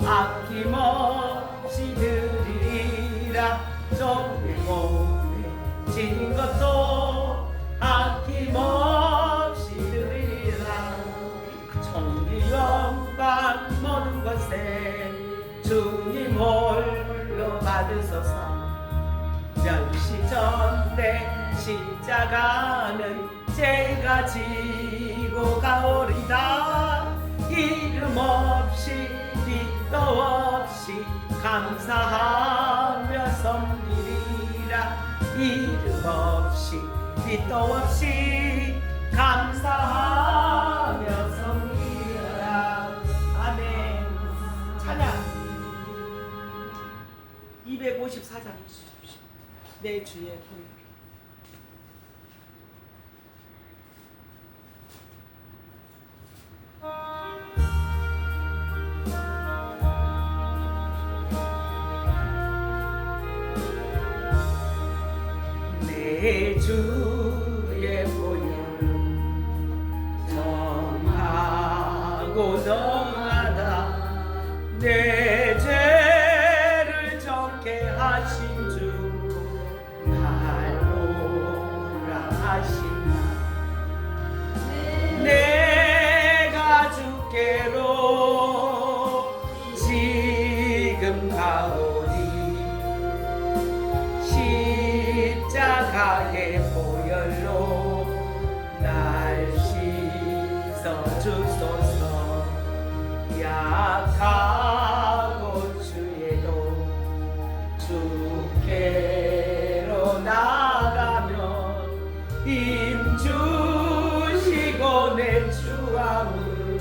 아낌없이 드리리라. 종의 몸에 진 것도 아낌없이 드리리라. 천리 영광 모든 것에 주님 홀로 받으소서. 멸시전대 십자가는 제가 지고 가오리다. 이름 없이 빛도 없이 감사하며 섬기리라. 이름 없이 빛도 없이 감사하며 섬기리라. 아멘. 찬양 254장 주십시오. 내 주의 보혈. 내 주의 보혈 정하고 정하다. 내 죄를 적게 하신 주 갈보라 하시나. 내가 주께로 지금 가오니 십자가의 보혈로 날 씻어 주소서. 약하고 주에도 주께로 나가면 힘 주시고 내 주함을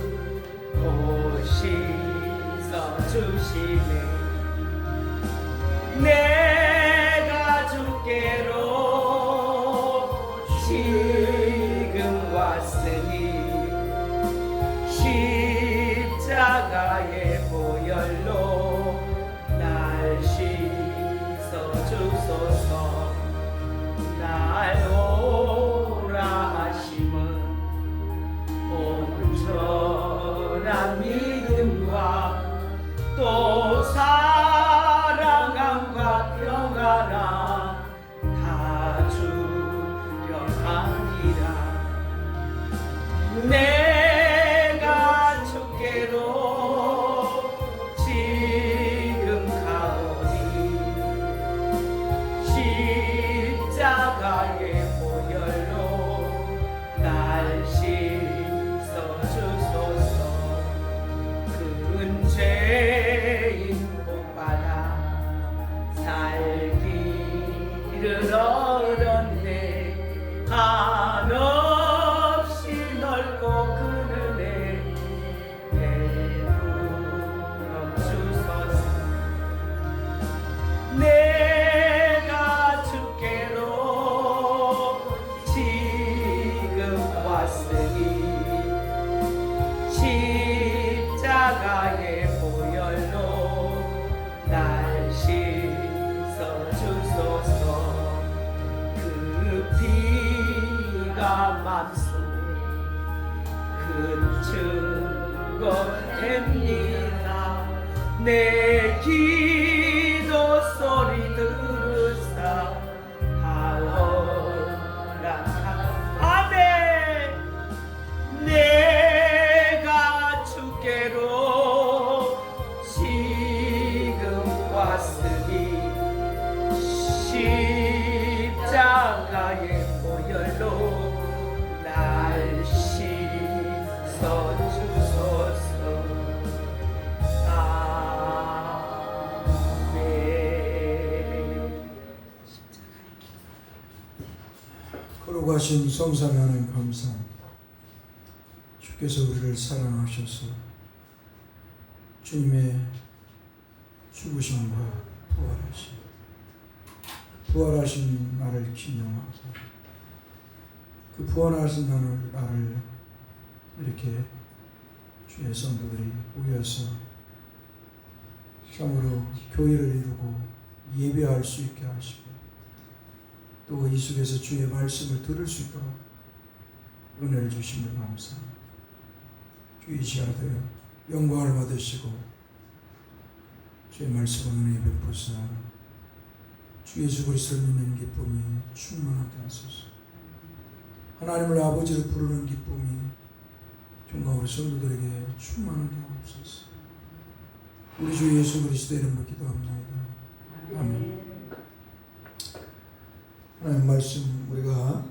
곧 씻어 주시네. 내가 주께로 지금 왔으니 십자가의 보혈로 날 씻어 주소서. 날 오라 하심은 온전한 믿음과 또 사랑함과 평안함 다 주려 함이라. 내가 주께로 지금 가오니 십자가의 보혈로 날 씻어 주소서. 큰 죄인 복받아 살기를 얻었네. 한없이 넓고 큰 은혜 베풀어 주소서. 내가 주께로 지금 왔으니 십자가의 보혈로 날 씻어 주소서. 그 피가 맘속에 큰 증거 됩니다. 내 기도 소리 들으사 다 허락하라. 아멘. 내가 주께로 지금 왔으니 십자가의 보혈로 날 씻어 주소서. 아멘. 거룩하신 성삼위 하나님 감사합니다. 주께서 우리를 사랑하셔서 주님의 죽으심과 부활하신 나를 기념하고 그 부활하신 나를 이렇게 주의 성도들이 모여서 참으로 교회를 이루고 예배할 수 있게 하시고 또 이 속에서 주의 말씀을 들을 수 있도록 은혜를 주심을 감사합니다. 주 이 시간에 영광을 받으시고 주의 말씀을 은혜 베푸사 주 예수 그리스도를 믿는 기쁨이 충만하게 하소서. 하나님을 아버지로 부르는 기쁨이 종과 우리 성도들에게 충만하게 하옵소서. 우리 주 예수 그리스도의 이름으로 기도합니다. 아멘. 하나님 말씀 우리가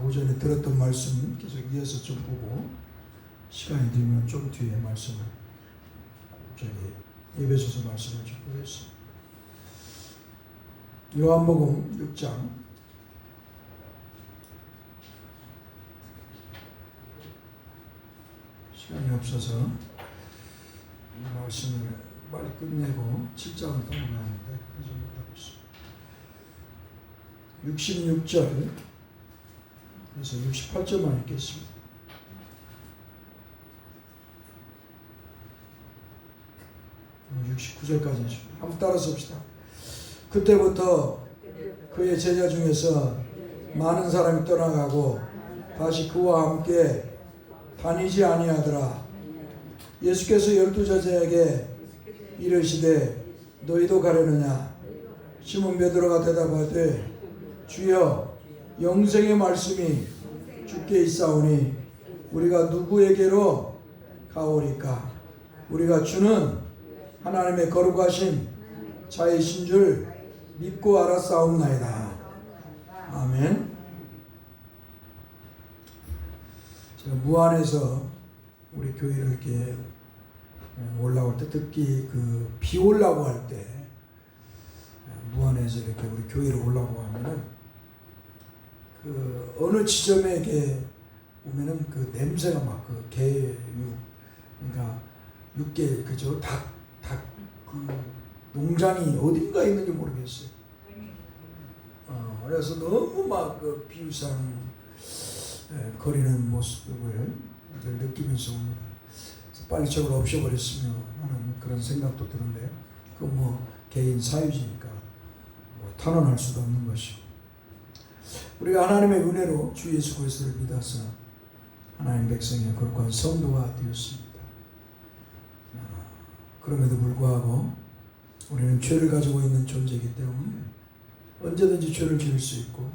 오전에 들었던 말씀 계속 이어서 좀 보고 시간이 되면 좀 뒤에 말씀을 에베소서 말씀을 좀 보겠습니다. 요한복음 6장 시간이 없어서 이 말씀을 빨리 끝내고 7장을 넘어가야 하는데 그래서 못하고 있습니다. 66절 그래서 68절만 읽겠습니다. 69절까지 한번 따라서 봅시다. 그때부터 그의 제자 중에서 많은 사람이 떠나가고 다시 그와 함께 다니지 아니하더라. 예수께서 12제자에게 이르시되 너희도 가려느냐? 시몬 베드로가 대답하되 주여 영생의 말씀이 주께 있사오니 우리가 누구에게로 가오리까? 우리가 주는 하나님의 거룩하신 자이신 줄 믿고 알았사옵나이다. 아멘. 제가 무안에서 우리 교회를 이렇게 올라올 때 특히 그 비 올라고 할 때 무안에서 이렇게 우리 교회를 올라오고 하면은 그 어느 지점에 이렇게 오면은 그 냄새가 막 그 개육 그러니까 육개 그죠 닭 그 농장이 어딘가에 있는지 모르겠어요. 그래서 너무 막 그 비우상 거리는 모습을 느끼면서 옵니다. 빨리 저걸 없애버렸으면 하는 그런 생각도 드는데요. 그건 뭐 개인 사유지니까 뭐 탄원할 수도 없는 것이고 우리가 하나님의 은혜로 주 예수 그리스도를 믿어서 하나님 백성의 거룩한 성도가 되었습니다. 그럼에도 불구하고 우리는 죄를 가지고 있는 존재이기 때문에 언제든지 죄를 지을 수 있고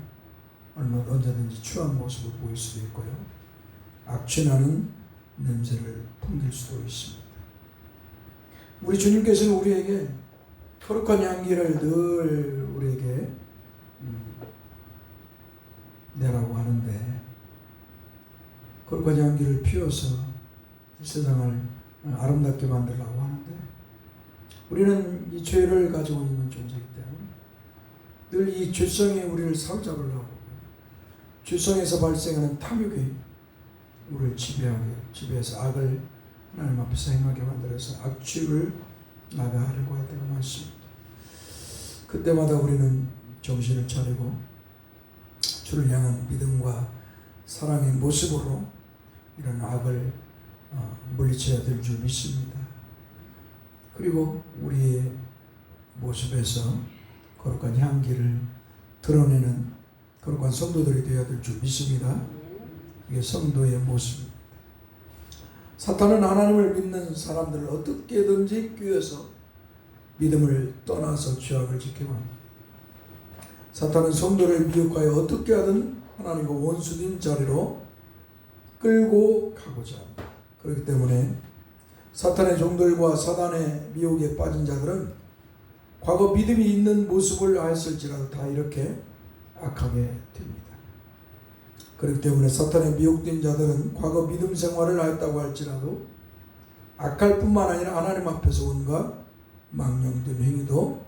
언제든지 추한 모습을 보일 수도 있고요. 악취나는 냄새를 풍길 수도 있습니다. 우리 주님께서는 우리에게 거룩한 향기를 늘 우리에게 내라고 하는데 거룩한 향기를 피워서 세상을 아름답게 만들려고 하는데 우리는 이 죄를 가지고 있는 존재이기 때문에 늘 이 죄성에 우리를 사로잡으려고 죄성에서 발생하는 탐욕이 우리를 지배해서 악을 하나님 앞에서 행하게 만들어서 악취를 나가하려고 할 때가 많습니다. 그때마다 우리는 정신을 차리고 주를 향한 믿음과 사랑의 모습으로 이런 악을 물리쳐야 될 줄 믿습니다. 그리고 우리의 모습에서 거룩한 향기를 드러내는 거룩한 성도들이 되어야 될 줄 믿습니다. 이게 성도의 모습입니다. 사탄은 하나님을 믿는 사람들을 어떻게든지 끼워서 믿음을 떠나서 죄악을 지키고 합니다. 사탄은 성도를 미혹하여 어떻게 하든 하나님과 원수된 자리로 끌고 가고자 합니다. 그렇기 때문에 사탄의 종들과 사단의 미혹에 빠진 자들은 과거 믿음이 있는 모습을 하였을지라도 다 이렇게 악하게 됩니다. 그렇기 때문에 사탄에 미혹된 자들은 과거 믿음 생활을 하였다고 할지라도 악할 뿐만 아니라 하나님 앞에서 온갖 망령된 행위도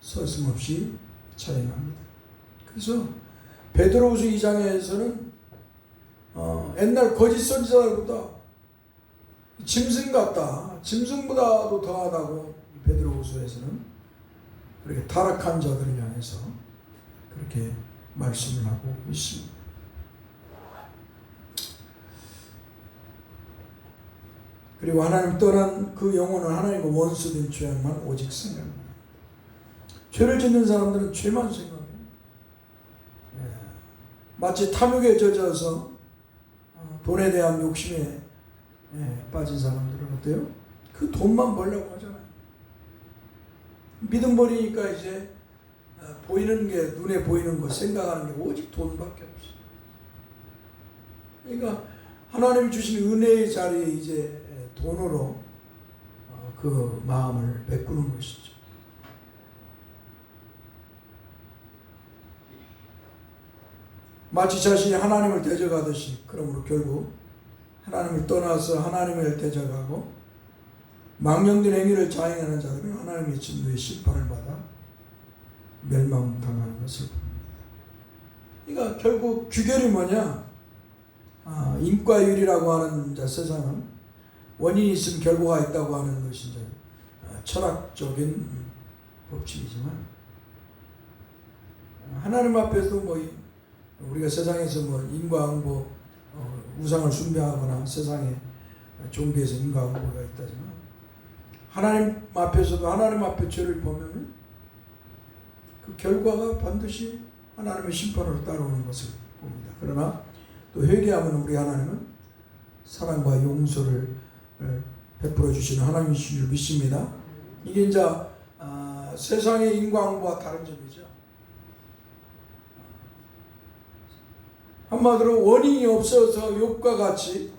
서슴없이 자행합니다. 그래서 베드로후서 2장에서는 옛날 거짓 선지자들보다 짐승 같다, 짐승보다도 더하다고 베드로후서에서는 그렇게 타락한 자들을 향해서 그렇게 말씀을 하고 있습니다. 그리고 하나님 떠난 그 영혼은 하나님과 원수된 죄악만 오직 생각합니다. 죄를 짓는 사람들은 죄만 생각해요. 마치 탐욕에 젖어서 돈에 대한 욕심에 빠진 사람들은 어때요? 그 돈만 벌려고 하잖아요. 믿음 버리니까 이제 보이는 게, 눈에 보이는 거, 생각하는 게 오직 돈밖에 없어. 그러니까 하나님이 주신 은혜의 자리에 이제 돈으로 그 마음을 메꾸는 것이죠. 마치 자신이 하나님을 대적하듯이, 그러므로 결국 하나님을 떠나서 하나님을 대적하고 망령된 행위를 자행하는 자들은 하나님의 진노의 심판을 받아 멸망당하는 것을 봅니다. 그러니까 결국 규결이 뭐냐? 인과율이라고 하는 세상은 원인이 있으면 결과가 있다고 하는 것이 이제 철학적인 법칙이지만, 하나님 앞에서 뭐 우리가 세상에서 뭐 인과응보, 우상을 숭배하거나 세상에 종교에서 인과응보가 있다지만, 하나님 앞에서도 하나님 앞에 죄를 보면은 그 결과가 반드시 하나님의 심판으로 따라오는 것을 봅니다. 그러나 또 회개하면 우리 하나님은 사랑과 용서를 베풀어 주시는 하나님이신 줄 믿습니다. 이게 이제 세상의 인과응보와 다른 점이죠. 한마디로 원인이 없어서 욥과 같이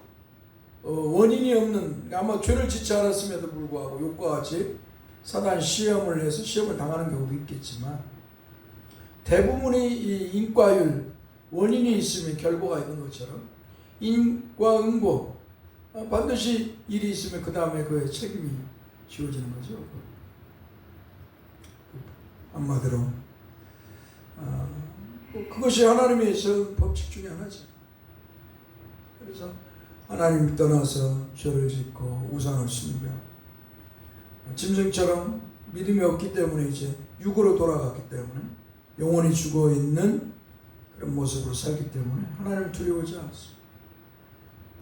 원인이 없는, 아마 죄를 짓지 않았음에도 불구하고 욥과 같이 사단 시험을 해서 시험을 당하는 경우도 있겠지만, 대부분의 이 인과율, 원인이 있으면 결과가 있는 것처럼 인과응보, 반드시 일이 있으면 그 다음에 그의 책임이 지워지는 거죠. 한마디로 그것이 하나님의 법칙 중에 하나죠. 그래서 하나님을 떠나서 죄를 짓고 우상을 숭배하고, 짐승처럼 믿음이 없기 때문에 이제 육으로 돌아갔기 때문에 영원히 죽어 있는 그런 모습으로 살기 때문에 하나님을 두려워하지 않습니다.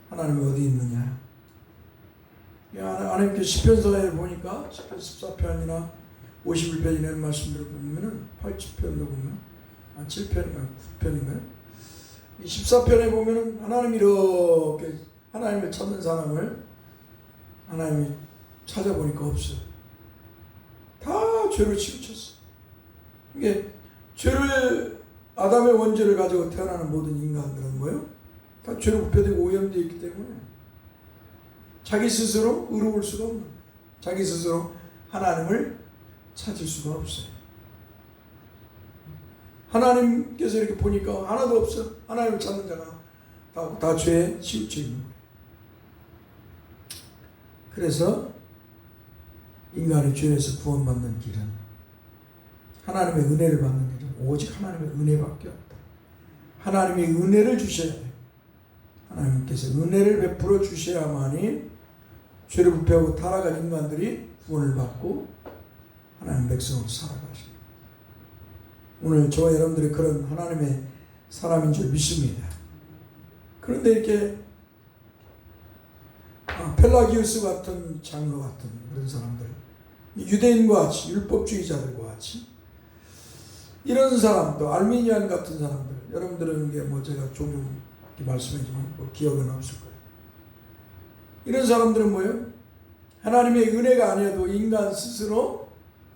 하나님이 어디 있느냐? 하나님께 시편서에 보니까 시편 14편이나 51편이나 이런 말씀들을 보면은 80편도 보면 7편인가 9편인가요? 이 14편에 보면은 하나님이 이렇게 하나님을 찾는 사람을 하나님이 찾아보니까 없어요. 다 죄를 치우쳤어. 이게 죄를, 아담의 원죄를 가지고 태어나는 모든 인간들은 뭐예요? 다 죄로 부패되고 오염되어 있기 때문에 자기 스스로 의로울 수가 없는 거예요. 자기 스스로 하나님을 찾을 수가 없어요. 하나님께서 이렇게 보니까 하나도 없어. 하나님을 찾는 자가 다 죄에 치우쳐 있는 거예요. 그래서 인간의 죄에서 구원받는 길은, 하나님의 은혜를 받는 길은 오직 하나님의 은혜밖에 없다. 하나님의 은혜를 주셔야 돼요. 하나님께서 은혜를 베풀어 주셔야만이 죄를 부패하고 타락한 인간들이 구원을 받고 하나님 백성으로 살아가십니다. 오늘 저와 여러분들이 그런 하나님의 사람인 줄 믿습니다. 그런데 이렇게 펠라기우스 같은 장로 같은 그런 사람들, 유대인과 같이, 율법주의자들과 같이, 이런 사람도, 알미니안 같은 사람들, 여러분들은 이게 뭐 제가 종종 말씀해주면 뭐 기억은 없을 거예요. 이런 사람들은 뭐예요? 하나님의 은혜가 아니어도 인간 스스로,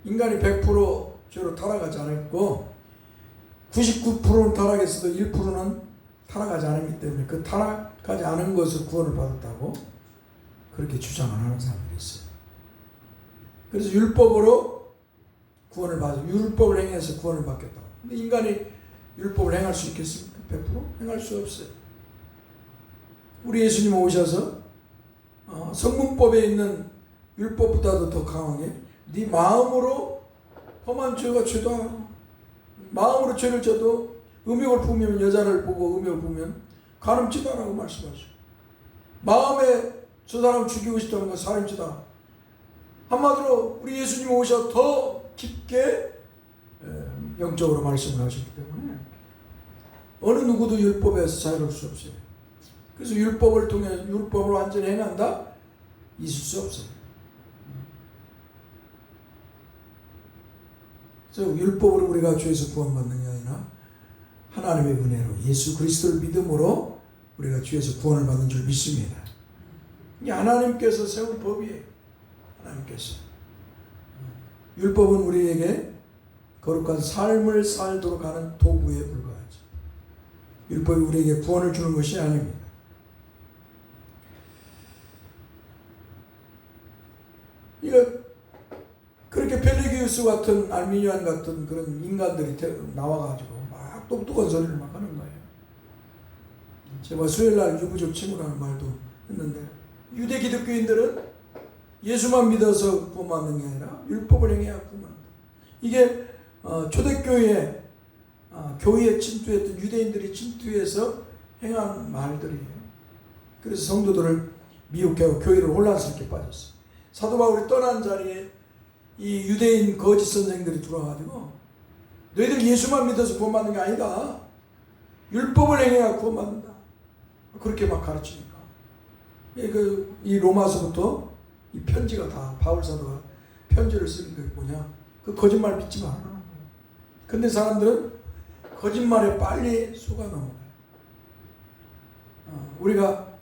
인간이 100% 죄로 타락하지 않았고 99%는 타락했어도 1%는 타락하지 않았기 때문에 그 타락하지 않은 것을 구원을 받았다고 그렇게 주장을 하는 사람들이 있어요. 그래서 율법으로 구원을 받아, 율법을 행해서 구원을 받겠다고. 근데 인간이 율법을 행할 수 있겠습니까? 100% 행할 수 없어요. 우리 예수님 오셔서 성문법에 있는 율법보다도 더 강하게 네 마음으로 험한 죄가 죄다. 마음으로 죄를 져도 음욕을 품으면, 여자를 보고 음욕을 품으면 가늠죄다라고 말씀하죠. 마음에 저 사람 죽이고 싶다는 건 살인죄다. 한마디로 우리 예수님 오셔서 더 깊게 영적으로 말씀을 하셨기 때문에 어느 누구도 율법에서 자유로울 수 없어요. 그래서 율법을 통해 율법을 완전히 행한다? 있을 수 없어요. 그래서 율법으로 우리가 죄에서 구원받는 게 아니라 하나님의 은혜로 예수 그리스도를 믿음으로 우리가 죄에서 구원을 받는 줄 믿습니다. 이게 하나님께서 세운 법이에요. 하나님께서. 율법은 우리에게 거룩한 삶을 살도록 하는 도구에 불과하죠. 율법이 우리에게 구원을 주는 것이 아닙니다. 이거 그렇게 펠레기우스 같은 알미니안 같은 그런 인간들이 나와가지고 막 똑똑한 소리를 막 하는 거예요. 제가 수요일날 유부족 친구라는 말도 했는데, 유대 기독교인들은 예수만 믿어서 구원받는 게 아니라 율법을 행해야 구원한다. 이게 초대교회 교회에 침투했던 유대인들이 침투해서 행한 말들이에요. 그래서 성도들을 미혹하고 교회를 혼란스럽게 빠졌어요. 사도 바울이 떠난 자리에 이 유대인 거짓 선생들이 들어와가지고 너희들 예수만 믿어서 구원받는 게 아니다. 율법을 행해야 구원받는다. 그렇게 막 가르치니까. 이 로마서부터 이 편지가 다 바울 사도가 편지를 쓰는 게 뭐냐? 그 거짓말 믿지 마라. 근데 사람들은 거짓말에 빨리 속아 넘어가요. 우리가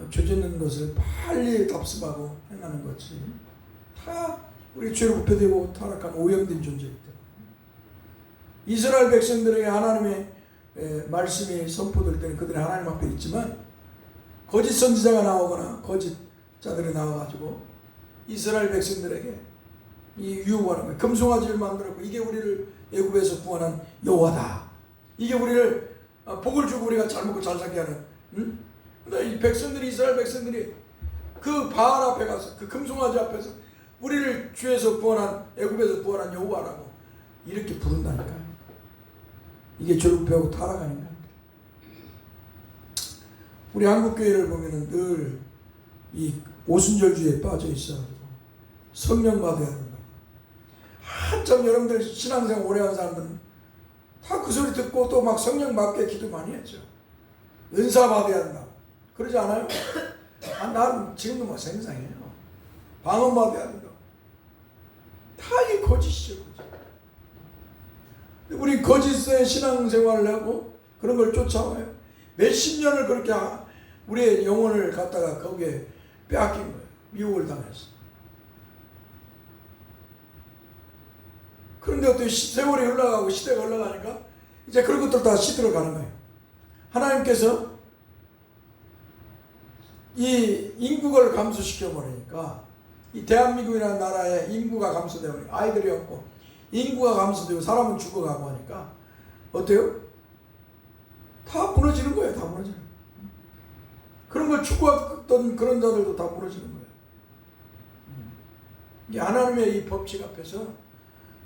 죄짓는 것을 빨리 답습하고 행하는 것이 다 우리 죄로 부패되고 타락한 오염된 존재이기 때문에, 이스라엘 백성들에게 하나님의 말씀이 선포될 때는 그들이 하나님 앞에 있지만, 거짓 선지자가 나오거나 거짓 자들이 나와가지고 이스라엘 백성들에게 이 유혹하는 거예요. 금송아지를 만들었고 이게 우리를 애굽에서 구원한 여호와다. 이게 우리를 복을 주고 우리가 잘 먹고 잘 살게 하는. 근데 이 백성들이, 이스라엘 백성들이 그 바알 앞에 가서, 그 금송아지 앞에서 우리를 주에서 구원한, 애굽에서 구원한 여호와라고 이렇게 부른다니까요. 이게 졸업하고 타락하는 거예요. 우리 한국 교회를 보면은 늘 이 오순절주의에 빠져 있어가지고 성령 받아야 된다. 한참 여러분들 신앙생활 오래 한 사람들은 다 그 소리 듣고 또 막 성령 받게 기도 많이 했죠. 은사 받아야 된다. 그러지 않아요? 난 지금도 뭐 생생해요. 방언 받아야 된다. 다 이게 거짓이죠. 우리 거짓의 신앙생활을 하고 그런 걸 쫓아와요. 몇십 년을 그렇게 우리의 영혼을 갖다가 거기에 빼앗긴 거예요. 미혹을 당했어. 그런데 어떻게 세월이 흘러가고 시대가 흘러가니까 이제 그런 것들 다 시들어가는 거예요. 하나님께서 이 인구를 감소시켜버리니까, 이 대한민국이라는 나라의 인구가 감소되고 아이들이 없고 인구가 감소되고 사람은 죽어가고 하니까 어때요? 다 무너지는 거예요. 다 무너지는 거예요. 그런 걸 추구했던 그런 자들도 다 무너지는 거예요. 이게 하나님의 이 법칙 앞에서,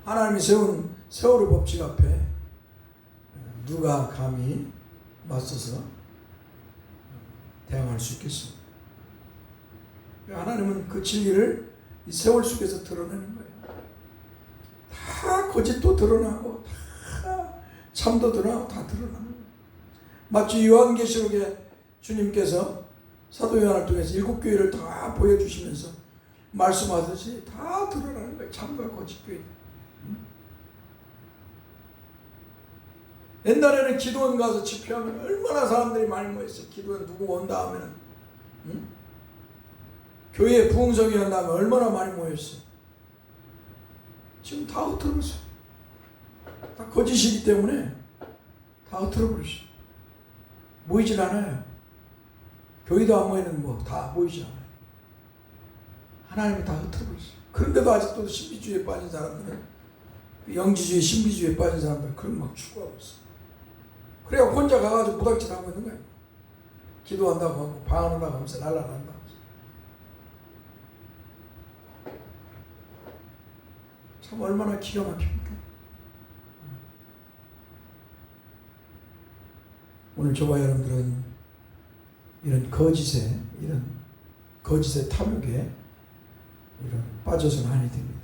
하나님이 세운 세월의 법칙 앞에 누가 감히 맞서서 대항할 수 있겠습니까? 하나님은 그 진리를 이 세월 속에서 드러내는 거예요. 다 거짓도 드러나고 다 참도 드러나고 다 드러나는 거예요. 마치 요한계시록에 주님께서 사도 요한을 통해서 7교회를 다 보여주시면서 말씀하듯이 다 드러나는 거예요. 참과 거짓 교회. 옛날에는 기도원 가서 집회하면 얼마나 사람들이 많이 모였어요. 기도원 누구 온다 하면은, 교회에 부흥성이 한다면 얼마나 많이 모였어요. 지금 다 흩어버렸어요. 다 거짓이기 때문에 다 흩어버렸어요. 모이질 않아요. 교회도 안 모이는 다 모이지 않아요. 하나님이 다 흩어버렸어요. 그런데도 아직도 신비주의에 빠진 사람들은, 영지주의, 신비주의에 빠진 사람들은 그런 막 추구하고 있어요. 그래야 혼자 가가지고 무당짓 하고 있는 거예요. 기도한다고 하고 방언한다고 하면서 날라간다고 하면서. 참 얼마나 기가 막힙니까? 오늘 저와 여러분들은 이런 거짓에, 이런 거짓의 탐욕에 이런 빠져서는 아니 됩니다.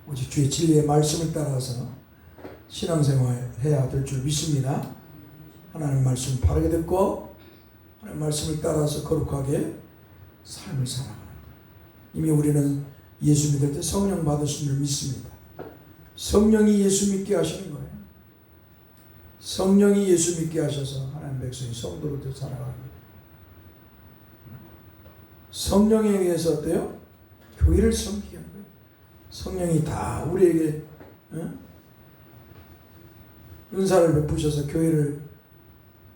오직 주의 진리의 말씀을 따라서 신앙생활 해야 될 줄 믿습니다. 하나님 말씀 바르게 듣고 하나님 말씀을 따라서 거룩하게 삶을 살아가는 것. 이미 우리는 예수 믿을 때 성령 받으신 줄 믿습니다. 성령이 예수 믿게 하시는 거예요. 성령이 예수 믿게 하셔서 하나님 백성이 성도로 살아가는 거예요. 성령에 의해서 어때요? 교회를 섬기게 하는 거예요. 성령이 다 우리에게 은사를 베푸셔서 교회를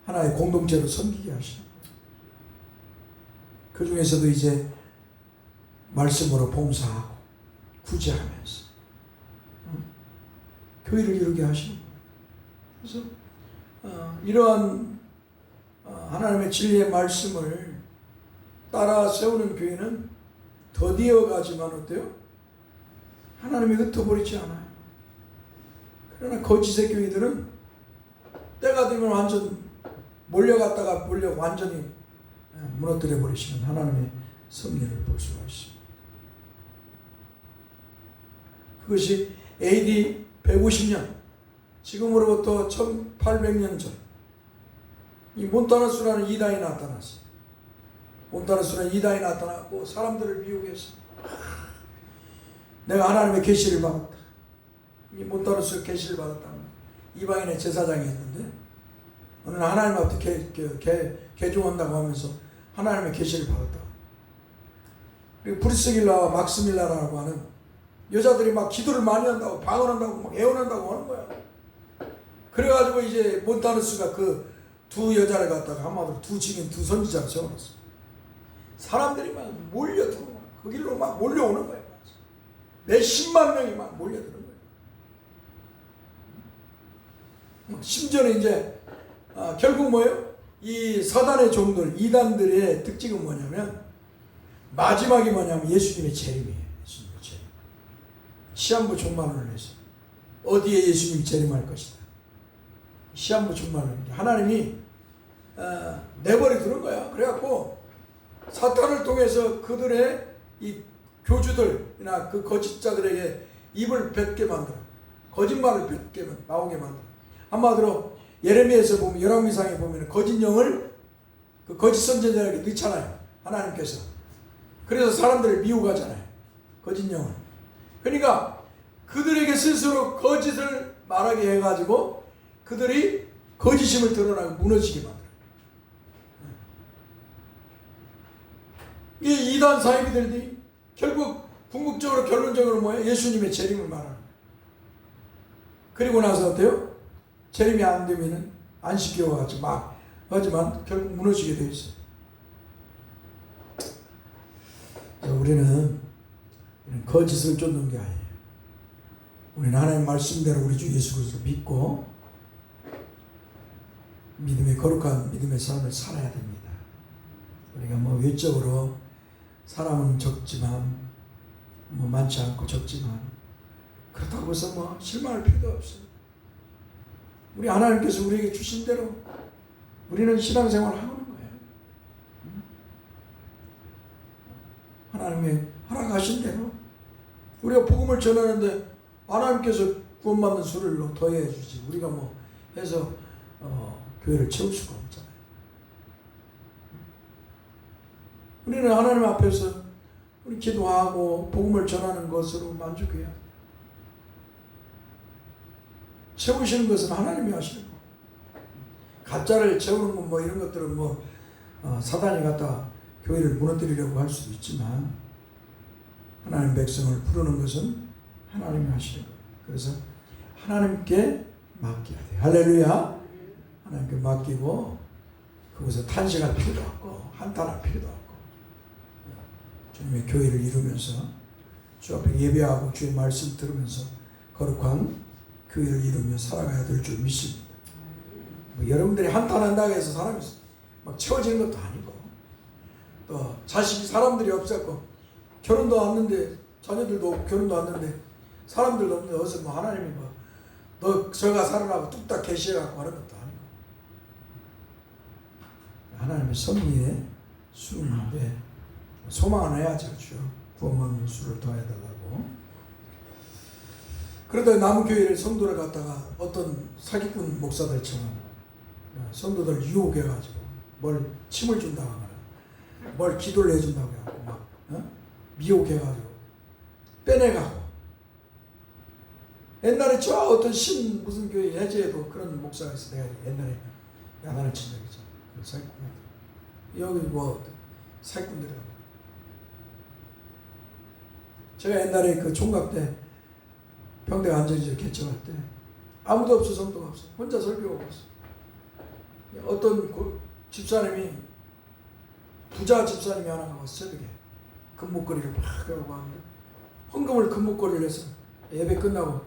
하나의 공동체로 섬기게 하시는 거예요. 그 중에서도 이제 말씀으로 봉사하고 구제하면서 교회를 이루게 하시는 거예요. 그래서 이러한 하나님의 진리의 말씀을 따라 세우는 교회는 더디어 가지만 어때요? 하나님이 흩어버리지 않아요. 그러나 거짓의 교회들은 때가 되면 완전 몰려갔다가 완전히 무너뜨려 버리시는 하나님의 섭리를 볼 수가 있습니다. 그것이 AD 150년, 지금으로부터 1800년 전, 이 몬타나스라는 이단이 나타났어요. 몬타나스라는 이단이 나타나고 사람들을 미혹해서 내가 하나님의 계시를 받았다. 이 몬타나스 계시를 받았다는 이방인의 제사장이 있는데 어느 날 하나님 앞에 개종한다고 하면서 하나님의 계시를 받았다. 그리고 브루스길라와 막스밀라라고 하는 여자들이 막 기도를 많이 한다고 방언한다고 막 애원한다고 하는 거야. 그래가지고 이제 몬타누스가 그 두 여자를 갖다가 한마디로 두 증인 두 선지자를 세워놨어. 사람들이 막 몰려들어 그 길로 막 몰려오는 거야. 몇십만 명이 막 몰려드는 거야. 심지어는 이제 결국 뭐예요? 이 사단의 종들 이단들의 특징은 뭐냐면 마지막이 뭐냐면 예수님의 재림이에요. 예수님의 재림. 시한부 종말론을 해서 어디에 예수님이 재림할 것이다. 시한부 종말론. 하나님이 내버려 두는 거야. 그래갖고 사탄을 통해서 그들의 이 교주들이나 그 거짓자들에게 입을 뱉게 만들어. 거짓말을 뱉게 나오게 만들어. 한마디로 예레미야에서 보면 열왕기상에 보면 거짓 영을 그 거짓 선지자에게 넣잖아요. 하나님께서. 그래서 사람들을 미혹하잖아요. 거짓 영을. 그러니까 그들에게 스스로 거짓을 말하게 해가지고 그들이 거짓임을 드러나고 무너지게 만들어요. 이 이단 사이비들이 결국 궁극적으로 결론적으로 뭐예요? 예수님의 재림을 말하는 거예요. 그리고 나서 어때요? 재림이 안 되면은 안식교와 같이 막 하지만 결국 무너지게 되어 있어요. 우리는 거짓을 쫓는 게 아니에요. 우리는 하나님 말씀대로 우리 주 예수 그리스도를 믿고 믿음의 거룩한 믿음의 삶을 살아야 됩니다. 우리가 뭐 외적으로 사람은 적지만 뭐 많지 않고 적지만 그렇다고 해서 뭐 실망할 필요도 없어요. 우리 하나님께서 우리에게 주신 대로 우리는 신앙생활을 하는 거예요. 하나님의 허락하신 대로 우리가 복음을 전하는데 하나님께서 구원받는 수를 더해 주지 우리가 뭐 해서 교회를 채울 수가 없잖아요. 우리는 하나님 앞에서 우리 기도하고 복음을 전하는 것으로 만족해야 돼요. 채우시는 것은 하나님이 하시는 거. 가짜를 채우는 건 뭐 이런 것들은 뭐 사단이 갖다 교회를 무너뜨리려고 할 수도 있지만 하나님 백성을 부르는 것은 하나님이 하시는 거예요. 그래서 하나님께 맡겨야 돼요. 할렐루야. 하나님께 맡기고 그것을 탄식할 필요도 없고 한탄할 필요도 없고 주님의 교회를 이루면서 주 앞에 예배하고 주의 말씀 들으면서 거룩한 교회를 이루며 살아가야 될 줄 믿습니다. 뭐 여러분들이 한탄한다고 해서 사람이 막 채워지는 것도 아니고 또 자식이 사람들이 없었고 결혼도 왔는데 자녀들도 결혼도 왔는데 사람들도 없는데 어디서 뭐 하나님이 뭐 너 저가 살아라고 뚝딱 계시해갖고 하는 것도 아니고 하나님의 섭리에 수능하되 소망은 해야죠. 구원받는 수를 더해달라고. 그러다 남은 교회를 성도를 갖다가 어떤 사기꾼 목사들처럼 성도들 유혹해가지고 뭘 침을 준다고 하거나 뭘 기도를 해준다고 하고 막 미혹해가지고 빼내가고 옛날에 저 어떤 신 무슨 교회 해제에도 그런 목사가 있어. 내가 옛날에 야단을 친 적이 있잖아. 사기꾼 여기 뭐 사기꾼들이라고 제가 옛날에 그 총각 때 병대가 안전지에 개척할 때 아무도 없어, 성도가 없어. 혼자 설교하고 있어. 어떤 집사님이, 부자 집사님이 하나가 왔어, 새벽에. 금목걸이를 막 하고 하는데, 헌금을 금목걸이를 해서 예배 끝나고,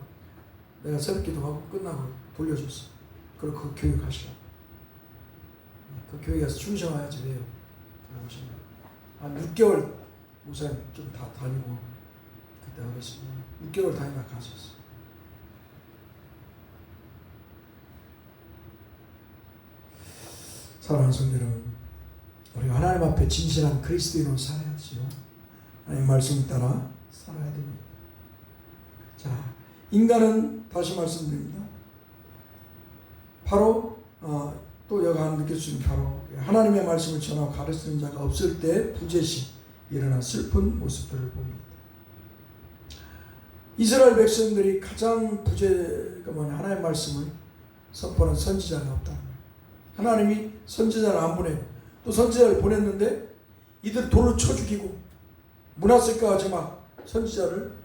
내가 새벽 기도하고 끝나고 돌려줬어. 그리고 그 교육 하시라고. 그 교육에 가서 충성해야지 왜요? 한 6개월 목사님 좀 다 다니고, 그때 하겠습니다. 6개월 다니다 가셨어. 사랑하는 성도 여러분, 우리가 하나님 앞에 진실한 그리스도인으로 살아야지요. 하나님 말씀 따라 살아야 됩니다. 자, 인간은 다시 말씀드립니다. 바로 또 여가 느낄 수 있는 바로 하나님의 말씀을 전하고 가르치는 자가 없을 때 부재시 일어난 슬픈 모습들을 봅니다. 이스라엘 백성들이 가장 부재가 뭐냐, 하나님의 말씀을 선포하는 선지자가 없다는 거예요. 하나님이 선지자를 안 보내고, 또 선지자를 보냈는데 이들 돌로 쳐 죽이고, 문하세까지 막 선지자를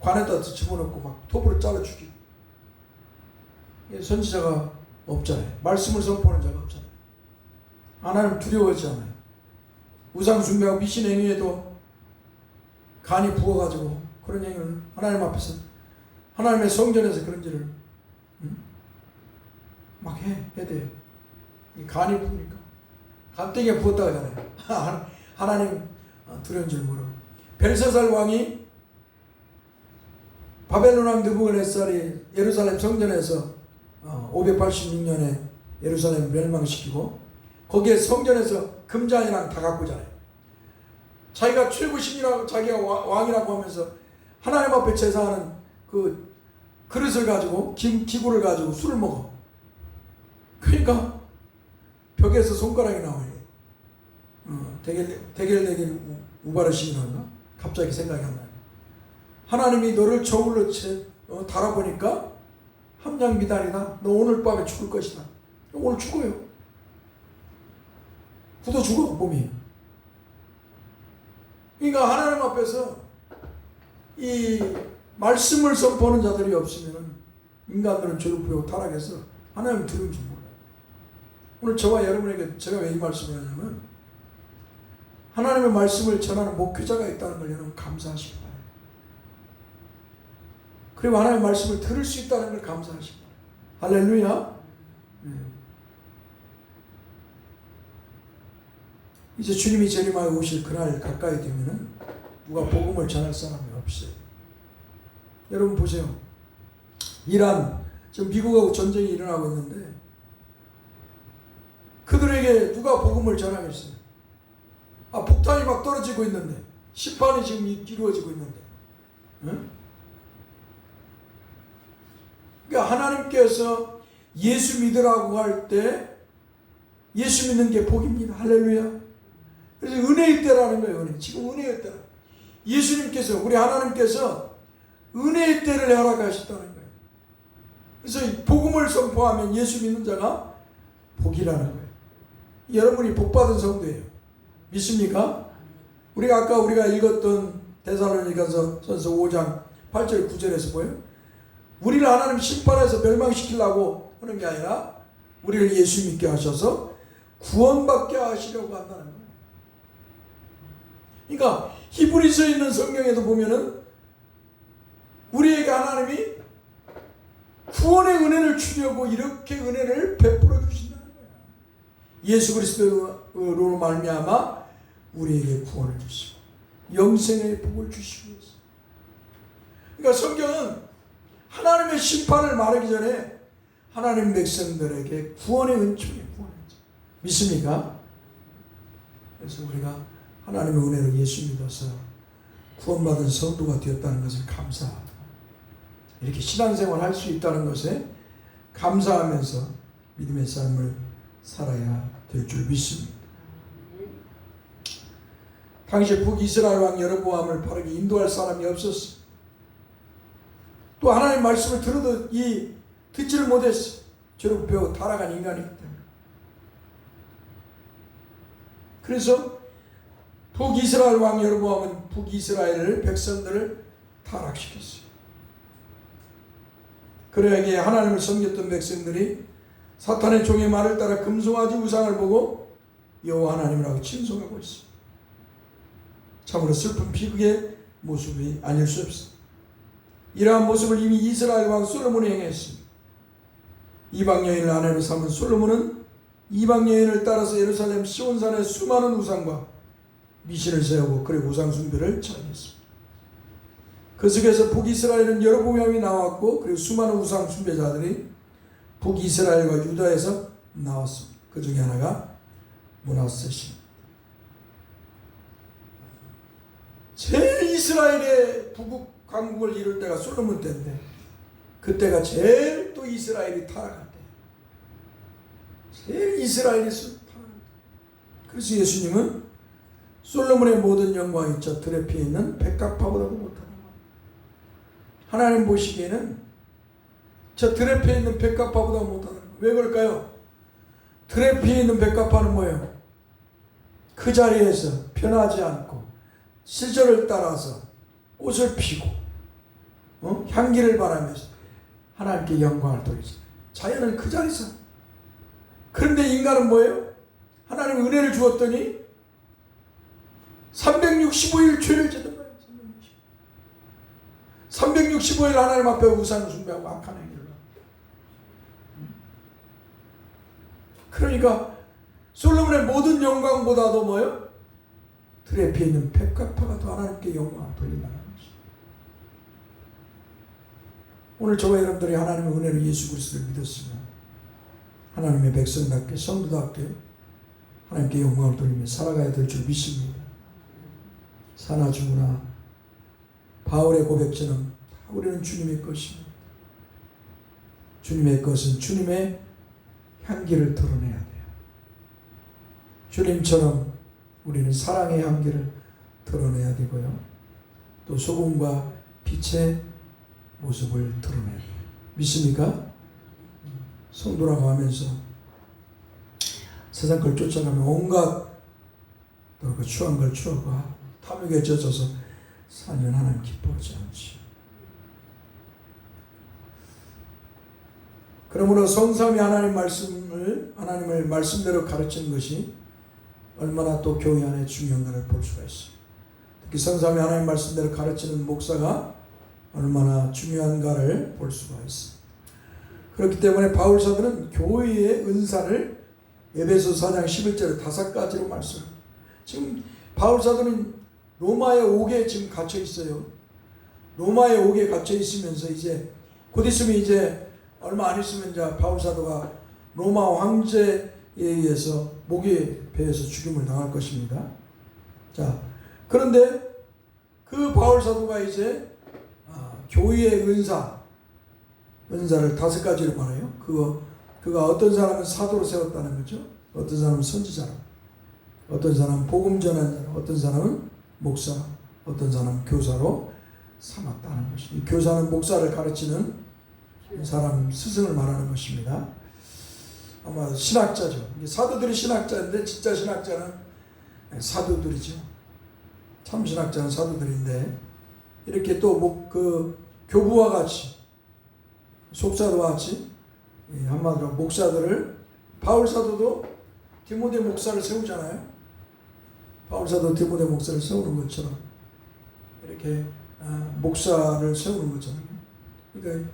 관에다 집어넣고 막 톱으로 잘라 죽이고. 선지자가 없잖아요. 말씀을 선포하는 자가 없잖아요. 하나님 두려워하지 않아요. 우상 숭배하고 미신 행위에도 간이 부어가지고 그런 행위를 하나님 앞에서, 하나님의 성전에서 그런 일을 막 해야 돼요. 간이 부으니까. 간땡이에 부었다고 하잖아요. 하나님 두려운 줄 모르고. 벨사살 왕이 바벨론 왕 느부갓네살이 예루살렘 성전에서 586년에 예루살렘 멸망시키고, 거기에 성전에서 금잔이랑 다 갖고 오잖아요. 자기가 최고 신이라고, 자기가 왕이라고 하면서 하나님 앞에 제사하는 그 그릇을 가지고, 기구를 가지고 술을 먹어. 그러니까 벽에서 손가락이 나와요. 대겔 우바르신인가? 갑자기 생각이 안 나요. 하나님이 너를 저울로 달아보니까 함량 미달이다. 너 오늘 밤에 죽을 것이다. 오늘 죽어요. 굳어 죽어, 몸이. 그러니까 하나님 앞에서 이 말씀을 선포하는 자들이 없으면 인간들은 졸업하고 타락해서 하나님 두려운 줄 몰라요. 오늘 저와 여러분에게 제가 왜 이 말씀을 하냐면, 하나님의 말씀을 전하는 목회자가 있다는 걸 여러분 감사하시기 바랍니다. 그리고 하나님의 말씀을 들을 수 있다는 걸 감사하시기 바랍니다. 할렐루야. 이제 주님이 재림하여 오실 그날 가까이 되면은 누가 복음을 전할 사람이 없어요. 여러분 보세요. 이란, 지금 미국하고 전쟁이 일어나고 있는데 그들에게 누가 복음을 전하겠어요? 폭탄이 막 떨어지고 있는데, 심판이 지금 이루어지고 있는데, 응? 그러니까 하나님께서 예수 믿으라고 할 때 예수 믿는 게 복입니다. 할렐루야. 그래서 은혜의 때라는 거예요. 은혜. 지금 은혜의 때라. 예수님께서, 우리 하나님께서 은혜의 때를 허락하셨다는 거예요. 그래서 복음을 선포하면 예수 믿는 자가 복이라는 거예요. 여러분이 복받은 성도예요. 믿습니까? 우리가 읽었던 데살로니가서 5장 8절 9절에서 뭐예요? 우리를 하나님 심판해서 멸망시키려고 하는 게 아니라 우리를 예수 믿게 하셔서 구원받게 하시려고 한다는 거예요. 그러니까 히브리서에 있는 성경에도 보면은 우리에게 하나님이 구원의 은혜를 주려고 이렇게 은혜를 베풀어 주신다는 거예요. 예수 그리스도로 말미암아 우리에게 구원을 주시고 영생의 복을 주시고 있어요. 그러니까 성경은 하나님의 심판을 말하기 전에 하나님 백성들에게 구원의 은총이에요. 구원의 은총. 믿습니까? 그래서 우리가 하나님의 은혜로 예수 믿어서 구원받은 성도가 되었다는 것을 감사하고, 이렇게 신앙생활 할 수 있다는 것에 감사하면서 믿음의 삶을 살아야 될 줄 믿습니다. 당시 북이스라엘 왕 여로보암을 바르게 인도할 사람이 없었어. 또 하나님 말씀을 들어도 듣지를 못했어. 저렇게 배워 타락한 인간이기 때문에. 그래서 북이스라엘 왕 여로보암은 북이스라엘 백성들을 타락시켰어요. 그러기에 하나님을 섬겼던 백성들이 사탄의 종의 말을 따라 금송아지 우상을 보고 여호와 하나님이라고 칭송하고 있습니다. 참으로 슬픈 비극의 모습이 아닐 수 없습니다. 이러한 모습을 이미 이스라엘 왕 솔로몬이 행했습니다. 이방 여인을 아내로 삼은 솔로몬은 이방 여인을 따라서 예루살렘 시온산에 수많은 우상과 미신을 세우고 그리고 우상 숭배를 처형했습니다. 그 속에서 북이스라엘은 여로보암이 나왔고 그리고 수많은 우상 숭배자들이 북이스라엘과 유다에서 나왔습니다. 그 중에 하나가 므낫세입니다. 제일 이스라엘의 부국 강국을 이룰 때가 솔로몬 때인데 그때가 제일 또 이스라엘이 타락할 때, 제일 이스라엘이 타락할 때. 그래서 예수님은 솔로몬의 모든 영광이 저 들에 피어 있는 백합화보다도 못하는 거예요. 하나님 보시기에는 저 들에 피어 있는 백합화보다 못하는 거예요. 왜 그럴까요? 들에 피어 있는 백합화는 뭐예요? 그 자리에서 변하지 않고 시절을 따라서 꽃을 피고 향기를 바라면서 하나님께 영광을 돌리죠. 자연은 그 자리에서. 그런데 인간은 뭐예요? 하나님 은혜를 주었더니 365일 죄를 짓는 거예요. 365일 하나님 앞에 우상 숭배하고 악한 행위를 하고. 그러니까 솔로몬의 모든 영광보다도 뭐예요? 들에 피어 있는 백합화가 더 하나님께 영광을 돌린다는 것이죠. 오늘 저와 여러분들이 하나님의 은혜로 예수 그리스도를 믿었으면 하나님의 백성답게 성도답게 하나님께 영광을 돌리며 살아가야 될 줄 믿습니다. 사나 죽으나 바울의 고백처럼 다 우리는 주님의 것입니다. 주님의 것은 주님의 향기를 드러내야 돼요. 주님처럼 우리는 사랑의 향기를 드러내야 되고요. 또 소금과 빛의 모습을 드러내야 돼요. 믿습니까? 성도라고 하면서 세상 걸 쫓아가면 온갖 또 그 추한 걸 추억과 탐욕에 젖어서 살면 하나님 기뻐하지 않지. 그러므로 성삼위 하나님을 말씀대로 가르치는 것이 얼마나 또 교회 안에 중요한가를 볼 수가 있어요. 특히 성삼위 하나님 말씀대로 가르치는 목사가 얼마나 중요한가를 볼 수가 있어요. 그렇기 때문에 바울 사도는 교회의 은사를 에베소 4장 11절에 5가지로 말씀합니다. 지금 바울 사도는 로마의 옥에 지금 갇혀 있어요. 로마의 옥에 갇혀 있으면서 이제 곧 있으면 이제 얼마 안 있으면 이제 바울 사도가 로마 황제에 의해서 목에 베어서 죽임을 당할 것입니다. 자, 그런데 그 바울 사도가 이제 교회의 은사를 5가지로 말해요. 그가 어떤 사람은 사도로 세웠다는 거죠. 어떤 사람은 선지자로, 어떤 사람은 복음 전환자로, 어떤 사람은 목사, 어떤 사람은 교사로 삼았다는 것이. 이 교사는 목사를 가르치는 사람, 스승을 말하는 것입니다. 아마 신학자죠. 사도들이 신학자인데 진짜 신학자는 사도들이죠. 참 신학자는 사도들인데 이렇게 또 그 교부와 같이 속사도와 같이 한마디로 목사들을 바울 사도도 디모데 목사를 세우잖아요. 바울 사도 디모데 목사를 세우는 것처럼 이렇게 목사를 세우는 것처럼 그러니까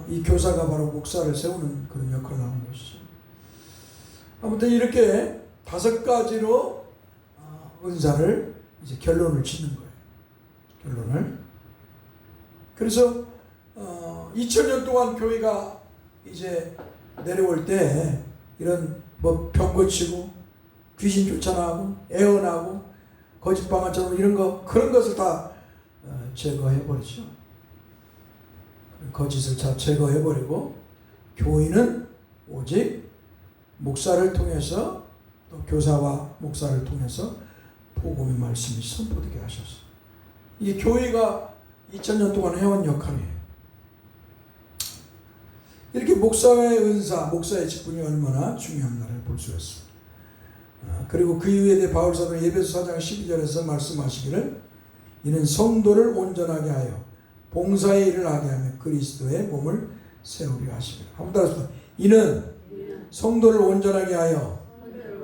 이 교사가 바로 목사를 세우는 그런 역할을 하는 것이죠. 아무튼 이렇게 5가지로 은사를 이제 결론을 짓는 거예요. 결론을. 그래서 2000년 동안 교회가 이제 내려올 때 이런 뭐 병 고치고 귀신 쫓아나고 애언하고 거짓방언처럼 이런 거 그런 것을 다 제거해 버리죠. 거짓을 다 제거해 버리고 교인은 오직 목사를 통해서 또 교사와 목사를 통해서 복음의 말씀이 선포되게 하셨어요. 이게 교회가 2000년 동안 해온 역할이에요. 이렇게 목사의 은사, 목사의 직분이 얼마나 중요한가를 볼 수가 있습니다. 그리고 그 이후에 바울 사도는 에베소 4장 12절에서 말씀하시기를 이는 성도를 온전하게 하여 봉사의 일을 하게 하며 그리스도의 몸을 세우려 하십니다. 한번 따라서 이는 성도를 온전하게 하여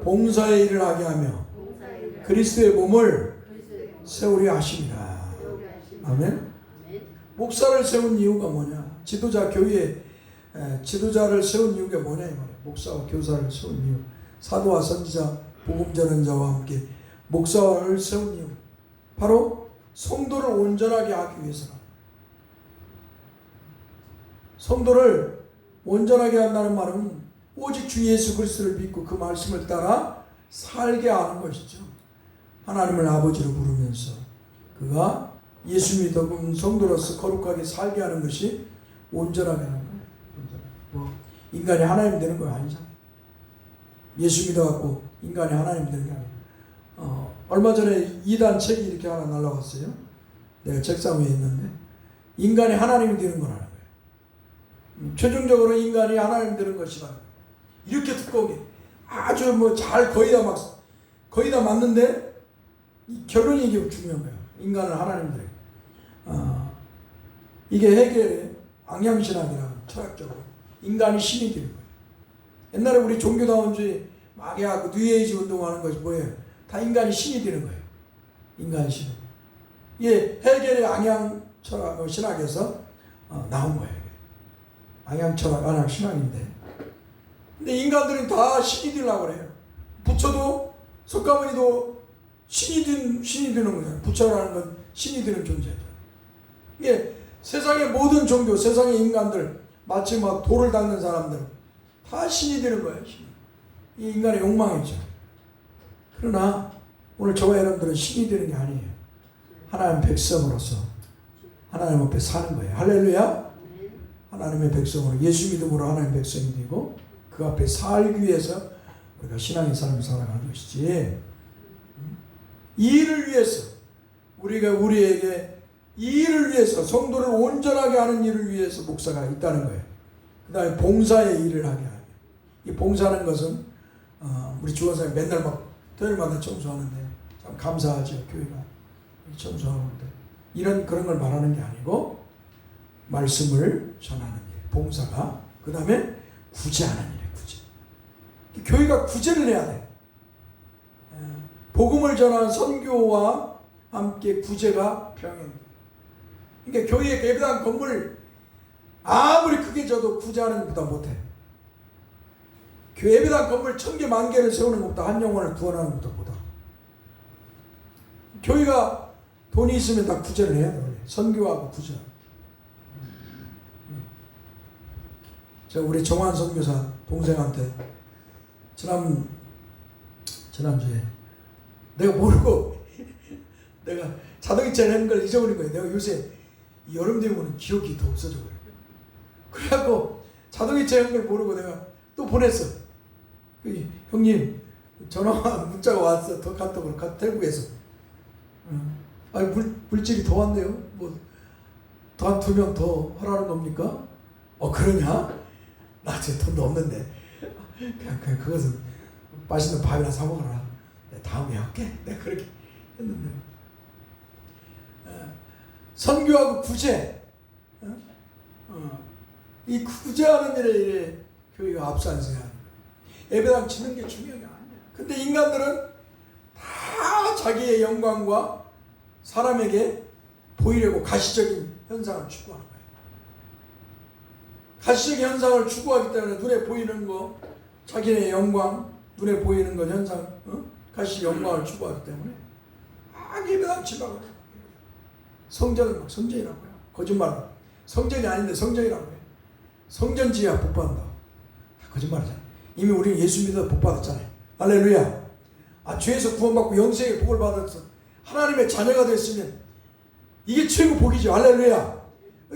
봉사의 일을 하게 하며 그리스도의 몸을 세우려 하십니다. 아멘. 목사를 세운 이유가 뭐냐? 지도자 교회에 지도자를 세운 이유가 뭐냐 이 말이에요. 목사와 교사를 세운 이유. 사도와 선지자, 복음 전언자와 함께 목사를 세운 이유. 바로 성도를 온전하게 하기 위해서다. 성도를 온전하게 한다는 말은 오직 주 예수 그리스도를 믿고 그 말씀을 따라 살게 하는 것이죠. 하나님을 아버지로 부르면서 그가 예수 믿은 성도로서 거룩하게 살게 하는 것이 온전하게 하는 거예요. 뭐 인간이 하나님 되는 거 아니잖아요. 예수 믿어갖고 인간이 하나님 되는 게 아니에요. 얼마 전에 2단 책이 이렇게 하나 날라왔어요. 내가 책상 위에 있는데 인간이 하나님이 되는 거라는 거예요. 최종적으로 인간이 하나님 되는 것이라는 거예요. 이렇게 두꺼우게 아주 뭐 잘 거의 다 맞는데 이 결론이 이게 중요한 거예요. 인간을 하나님 되는 이게 해결의 앙양신학이라는 철학적으로 인간이 신이 되는 거예요. 옛날에 우리 종교다원주의 막 해갖고 뉴에이지 운동하는 것이 뭐예요? 다 인간이 신이 되는 거예요. 인간이 신. 이게 해결의 앙양 철학 신학에서 나온 거예요. 앙양 철학, 앙양 신학인데. 근데 인간들은 다 신이 되려고 그래요. 부처도 석가모니도 신이 되는 거예요. 부처라는 건 신이 되는 존재죠. 이게 세상의 모든 종교, 세상의 인간들, 마치 막 돌을 닦는 사람들 다 신이 되는 거예요. 이 인간의 욕망이죠. 그러나 오늘 저와 여러분들은 신이 되는 게 아니에요. 하나님 백성으로서 하나님 앞에 사는 거예요. 할렐루야. 하나님의 백성으로 예수 믿음으로 하나님의 백성이 되고 그 앞에 살기 위해서 우리가 신앙의 삶을 살아가는 것이지. 이 일을 위해서 우리가 우리에게 이 일을 위해서 성도를 온전하게 하는 일을 위해서 목사가 있다는 거예요. 그 다음에 봉사의 일을 하게 하는. 이 봉사하는 것은 우리 주원사님 맨날 막 토요일마다 청소하는데 참 감사하죠. 교회가 청소하는데 이런 그런 걸 말하는 게 아니고 말씀을 전하는 일, 봉사가. 그 다음에 구제하는 일이에요. 구제. 교회가 구제를 해야 돼. 복음을 전하는 선교와 함께 구제가 병행. 그러니까 교회의 예배당 건물 아무리 크게 져도 구제하는 것보다 못해. 교회 예배당 건물 1000개, 10,000개를 세우는 것보다 한 영혼을 구원하는 것보다 못해. 교회가 돈이 있으면 다 구제를 해야 돼. 선교하고 구제. 제가 우리 정환 선교사 동생한테 지난주에 내가 모르고 내가 자동이체를 하는 걸 잊어버린 거예요. 내가 요새 여름 되면 기억이 더 없어져 버려요. 그래갖고 자동이체 하는 걸 모르고 내가 또 보냈어. 형님 전화 문자가 왔어. 더 카톡으로 태국에서. 아니 물질이 더 왔네요. 뭐 더 한 2명 더 하라는 겁니까? 그러냐? 나 지금 돈도 없는데 그냥 그것은 맛있는 밥이나 사 먹어라. 내가 다음에 할게. 내가 그렇게 했는데 선교하고 구제, 이 구제하는 일에 교회가 앞서서 해야 합니다. 예배당 치는 게 중요한 게 아니에요. 근데 인간들은 다 자기의 영광과 사람에게 보이려고 가시적인 현상을 추구하는 거예요. 가시적인 현상을 추구하기 때문에 눈에 보이는 거, 자기의 영광, 눈에 보이는 것 현상, 가시 영광을 추구하기 때문에 예배당 치라고 해요. 성전은 막 성전이라고 해요. 거짓말. 성전이 아닌데 성전이라고 해요. 성전지야 복 받는다. 거짓말이잖아. 이미 우리는 예수 믿어 복 받았잖아요. 할렐루야. 죄에서 구원받고 영생의 복을 받았어. 하나님의 자녀가 됐으면 이게 최고 복이죠. 할렐루야.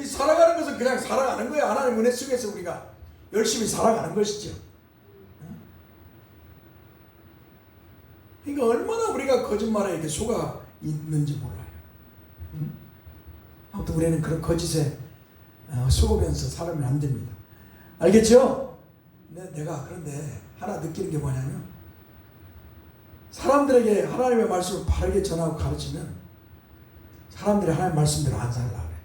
살아가는 것은 그냥 살아가는 거예요. 하나님 은혜 속에서 우리가 열심히 살아가는 것이죠. 그러니까 얼마나 우리가 거짓말에 이렇게 속아 있는지 몰라요. 아무튼 우리는 그런 거짓에 속으면서 살면 안 됩니다. 알겠죠? 내가 그런데 하나 느끼는 게 뭐냐면 사람들에게 하나님의 말씀을 바르게 전하고 가르치면 사람들이 하나님 말씀대로 안 살라 그래.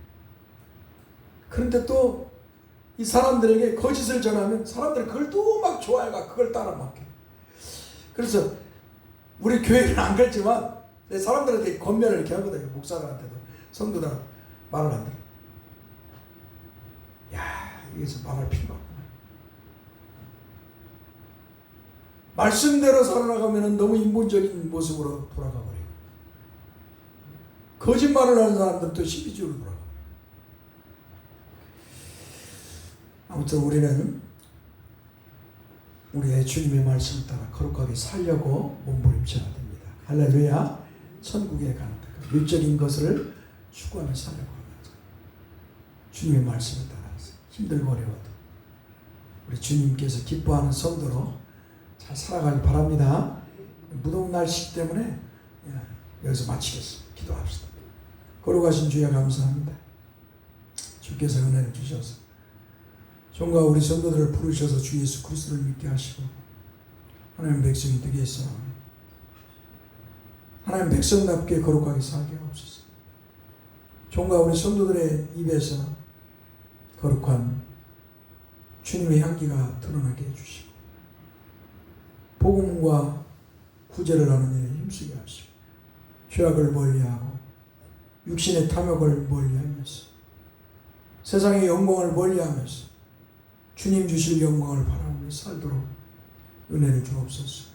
그런데 또 이 사람들에게 거짓을 전하면 사람들이 그걸 또 막 좋아해가 그걸 따라 막해. 그래서 우리 교회는 안 그렇지만 사람들한테 권면을 이렇게 하거든요. 목사들한테도 성도들 말을 안 들어. 야, 여기서 말할 필요가 없구나. 말씀대로 살아나가면 너무 인본적인 모습으로 돌아가 버려요. 거짓말을 하는 사람들도 시비주로 돌아가. 아무튼 우리는 우리의 주님의 말씀을 따라 거룩하게 살려고 몸부림쳐야 됩니다. 할렐루야. 천국에 가는 것, 육적인 것을 추구하며 살려고 합니다. 주님의 말씀을 따라서 힘들고 어려워도 우리 주님께서 기뻐하는 성도로 잘 살아가기 바랍니다. 무더운 날씨 때문에 여기서 마치겠습니다. 기도합시다. 거룩하신 주여 감사합니다. 주께서 은혜를 주셔서 종과 우리 성도들을 부르셔서 주 예수 그리스도를 믿게 하시고 하나님 백성이 되게 해서 하나님 백성답게 거룩하게 살게 하옵소서. 종과 우리 성도들의 입에서 거룩한 주님의 향기가 드러나게 해주시고 복음과 구제를 하는 일에 힘쓰게 하시고 죄악을 멀리하고 육신의 탐욕을 멀리하면서 세상의 영광을 멀리하면서 주님 주실 영광을 바라보며 살도록 은혜를 주옵소서.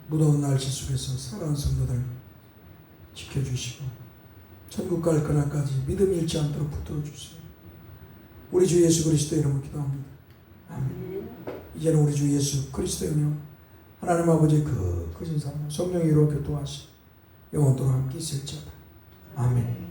무더운 날씨 속에서 살아가는 성도들 지켜주시고 천국 갈 그날까지 믿음 잃지 않도록 붙들어 주세요. 우리 주 예수 그리스도의 이름으로 기도합니다. 아멘. 이제는 우리 주 예수 그리스도의 은혜와 하나님 아버지의 그 크신 사랑 성령의 이로 교통하시 영원토록 함께 있을지어다. 아멘.